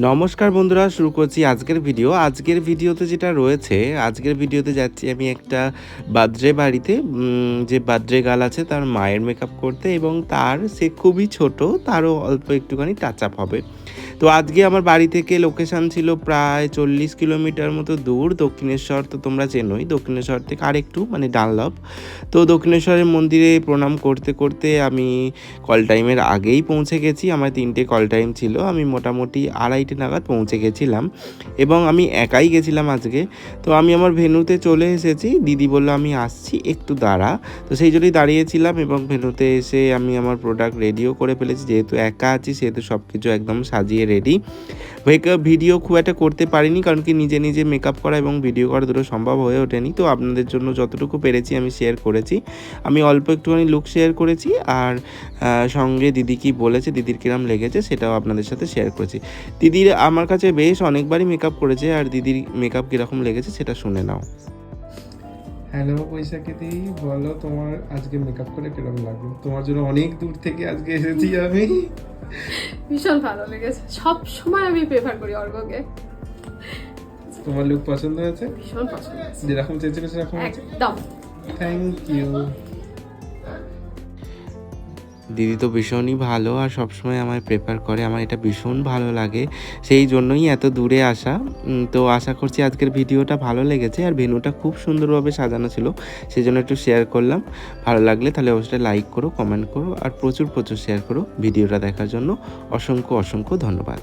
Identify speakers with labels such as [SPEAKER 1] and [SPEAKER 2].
[SPEAKER 1] নমস্কার বন্ধুরা, শুরু করছি আজকের ভিডিও। আজকের ভিডিওতে যেটা রয়েছে, আজকের ভিডিওতে যাচ্ছি আমি একটা বার্থডে বাড়িতে। যে বার্থডে গার্ল আছে তার মায়ের মেকআপ করতে, এবং সে খুবই ছোট, তারও অল্প একটুখানি টাচ আপ হবে। তো আজকে আমার বাড়ি থেকে লোকেশান ছিল প্রায় 40 কিলোমিটার মতো দূর। দক্ষিণেশ্বর তো তোমরা চেনোই, দক্ষিণেশ্বর থেকে আরেকটু মানে ডানলপ। তো দক্ষিণেশ্বরের মন্দিরে প্রণাম করতে করতে আমি কল টাইমের আগেই পৌঁছে গেছি। আমার 3টে কল টাইম ছিল, আমি মোটামুটি 2:30 নাগাদ পৌঁছে গেছিলাম, এবং আমি একাই গেছিলাম আজকে। তো আমি আমার ভেন্যুতে চলে এসেছি। দিদি বলল আমি আসছি, একটু দাঁড়া। তো সেই জন্যই দাঁড়িয়েছিলাম, এবং ভেন্যুতে এসে আমি আমার প্রোডাক্ট রেডিও করে ফেলেছি। যেহেতু একা আছি সেহেতু সব কিছু একদম সাজিয়ে রেডি। ভিডিও খুব একটা করতে পারিনি, কারণ কি নিজে নিজে মেকআপ করা এবং ভিডিও করা দুটো সম্ভব হয়ে ওঠেনি। তো আপনাদের জন্য যতটুকু পেরেছি আমি শেয়ার করেছি। আমি অল্প একটুখানি লুক শেয়ার করেছি, আর সঙ্গে দিদি কি বলেছে, দিদির কিরম লেগেছে সেটাও আপনাদের সাথে শেয়ার করেছি। দিদির আমার কাছে বেশ অনেকবারই মেকআপ করেছে, আর দিদির মেকআপ কীরকম লেগেছে সেটা শুনে নাও।
[SPEAKER 2] হ্যালো বৈশাখী দি, বলো তোমার আজকে মেকআপ করে কিরকম লাগলো? তোমার জন্য অনেক দূর থেকে আজকে এসেছি আমি।
[SPEAKER 3] ভীষণ ভালো লেগেছে। সব সময় আমি প্রেফার করি অর্ঘ্যকে।
[SPEAKER 2] তোমার লুক পছন্দ হয়েছে?
[SPEAKER 3] ভীষণ পছন্দ হয়েছে।
[SPEAKER 2] যেরকম চেয়েছিলে সেরকম হয়েছে?
[SPEAKER 3] একদম।
[SPEAKER 2] Thank you.
[SPEAKER 1] দিদি তো ভীষণই ভালো, আর সবসময় আমায় প্রেফার করে, আমার এটা ভীষণ ভালো লাগে, সেই জন্যই এত দূরে আসা। তো আশা করছি আজকের ভিডিওটা ভালো লেগেছে, আর ভেন্যুটা খুব সুন্দরভাবে সাজানো ছিল, সেই জন্য একটু শেয়ার করলাম। ভালো লাগলে তাহলে অবশ্যই লাইক করো, কমেন্ট করো, আর প্রচুর প্রচুর শেয়ার করো। ভিডিওটা দেখার জন্য অসংখ্য অসংখ্য ধন্যবাদ।